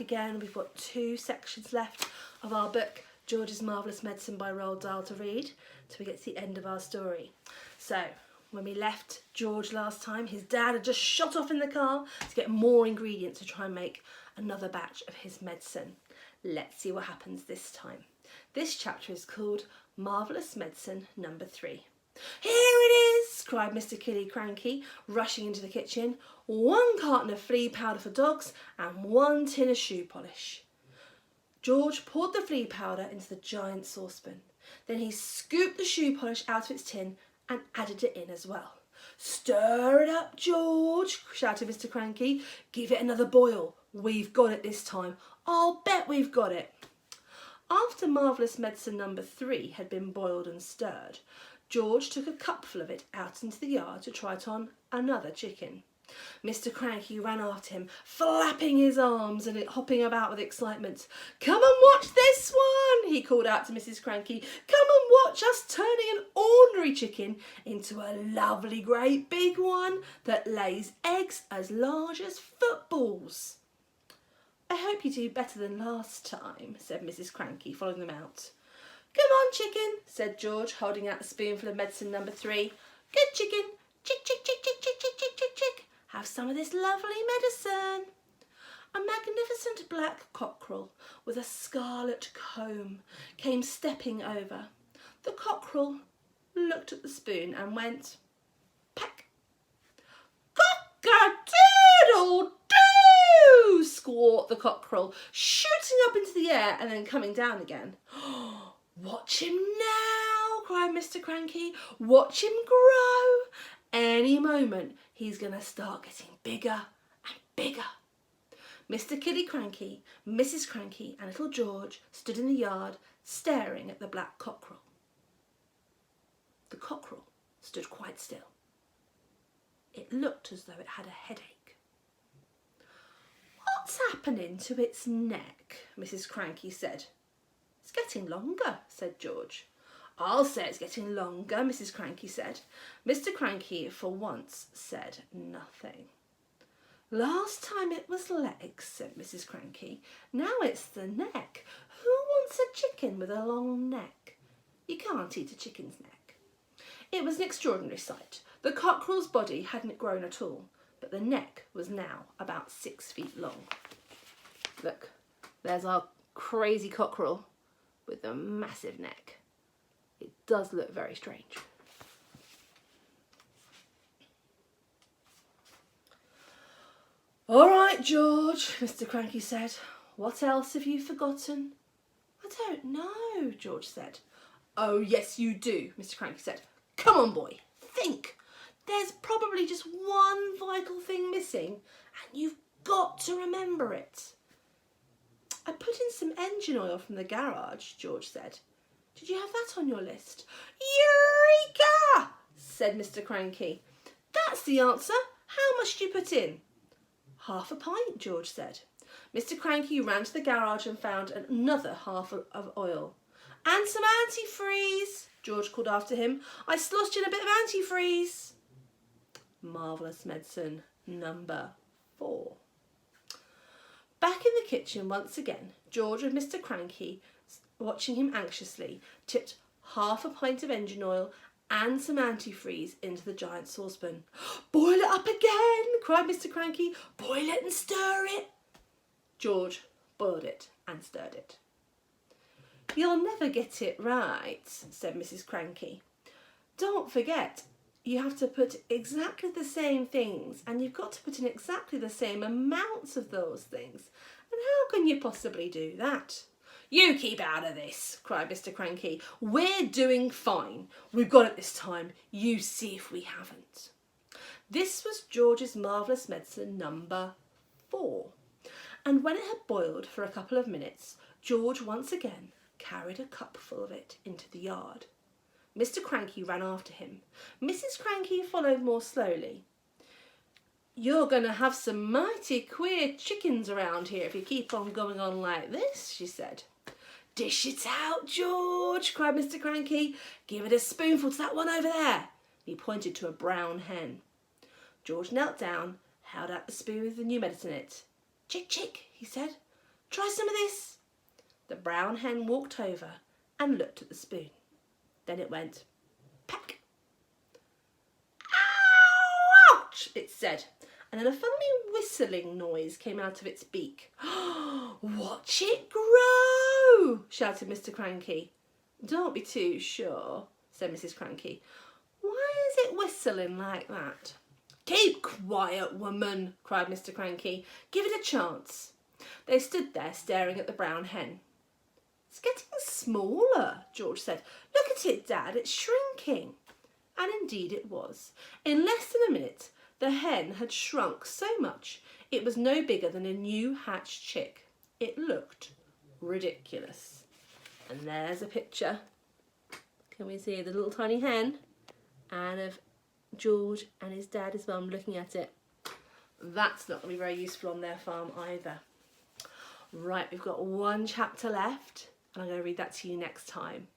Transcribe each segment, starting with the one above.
again. We've got 2 sections left of our book, George's Marvellous Medicine by Roald Dahl, to read till we get to the end of our story. So, when we left George last time, his dad had just shot off in the car to get more ingredients to try and make another batch of his medicine. Let's see what happens this time. This chapter is called Marvellous Medicine number 3. "Here it is!" cried Mr. Killy Cranky, rushing into the kitchen. 1 carton of flea powder for dogs and 1 tin of shoe polish. George poured the flea powder into the giant saucepan. Then he scooped the shoe polish out of its tin and added it in as well. "Stir it up, George," shouted Mr. Cranky. "Give it another boil. We've got it this time. I'll bet we've got it." After Marvellous Medicine number 3 had been boiled and stirred, George took a cupful of it out into the yard to try it on another chicken. Mr. Cranky ran after him, flapping his arms and hopping about with excitement. "Come and watch this one," he called out to Mrs. Cranky. "Come and watch us turning an ordinary chicken into a lovely great big one that lays eggs as large as footballs." "I hope you do better than last time," said Mrs. Cranky, following them out. "Come on, chicken," said George, holding out a spoonful of medicine number 3. "Good chicken. Chick, chick, chick, chick, chick, chick, chick, chick, chick. Have some of this lovely medicine." A magnificent black cockerel with a scarlet comb came stepping over. The cockerel looked at the spoon and went, "Peck." "Cock-a-doodle-doo!" squawked the cockerel, shooting up into the air and then coming down again. "Watch him now," cried Mr. Cranky. "Watch him grow. Any moment he's going to start getting bigger and bigger." Mr. Killy Cranky, Mrs. Cranky and little George stood in the yard staring at the black cockerel. The cockerel stood quite still. It looked as though it had a headache. "What's happening to its neck?" Mrs. Cranky said. "It's getting longer," said George. "I'll say it's getting longer," Mrs. Cranky said. Mr. Cranky, for once, said nothing. "Last time it was legs," said Mrs. Cranky. "Now it's the neck. Who wants a chicken with a long neck? You can't eat a chicken's neck." It was an extraordinary sight. The cockerel's body hadn't grown at all, but the neck was now about 6 feet long. Look, there's our crazy cockerel with the massive neck. It does look very strange. "All right, George," Mr. Cranky said. "What else have you forgotten?" "I don't know," George said. "Oh, yes, you do," Mr. Cranky said. "Come on, boy, think. There's probably just one vital thing missing, and you've got to remember it." "I put in some engine oil from the garage," George said. "Did you have that on your list?" "Eureka!" said Mr. Cranky. "That's the answer. How much did you put in?" "Half a pint," George said. Mr. Cranky ran to the garage and found another half of oil. "And some antifreeze," George called after him. "I sloshed in a bit of antifreeze." Marvellous Medicine number 4. Back in the kitchen once again, George and Mr. Cranky, watching him anxiously, tipped half a pint of engine oil and some antifreeze into the giant saucepan. "Boil it up again," cried Mr. Cranky. "Boil it and stir it." George boiled it and stirred it. "You'll never get it right," said Mrs. Cranky. "Don't forget, you have to put exactly the same things, and you've got to put in exactly the same amounts of those things. And how can you possibly do that?" "You keep out of this," cried Mr. Cranky. "We're doing fine. We've got it this time. You see if we haven't." This was George's Marvellous Medicine number 4. And when it had boiled for a couple of minutes, George once again carried a cupful of it into the yard. Mr. Cranky ran after him. Mrs. Cranky followed more slowly. "You're going to have some mighty queer chickens around here if you keep on going on like this," she said. "Dish it out, George," cried Mr. Cranky. "Give it a spoonful to that one over there." He pointed to a brown hen. George knelt down, held out the spoon with the new medicine in it. "Chick, chick," he said. Try some of this. The brown hen walked over and looked at the spoon. Then it went, peck. Ouch, it said, and then a funny whistling noise came out of its beak. Watch it grow, shouted Mr. Cranky. Don't be too sure, said Mrs. Cranky. Why is it whistling like that? Keep quiet, woman, cried Mr. Cranky. Give it a chance. They stood there staring at the brown hen. It's getting smaller, George said. Look at it, Dad, it's shrinking. And indeed it was. In less than a minute, the hen had shrunk so much it was no bigger than a new hatched chick. It looked ridiculous. And there's a picture. Can we see the little tiny hen? And of George and his dad as well looking at it. That's not going to be very useful on their farm either. Right, we've got one chapter left and I'm going to read that to you next time.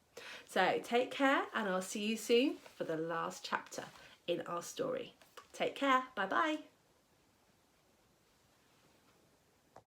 So take care and I'll see you soon for the last chapter in our story. Take care. Bye bye.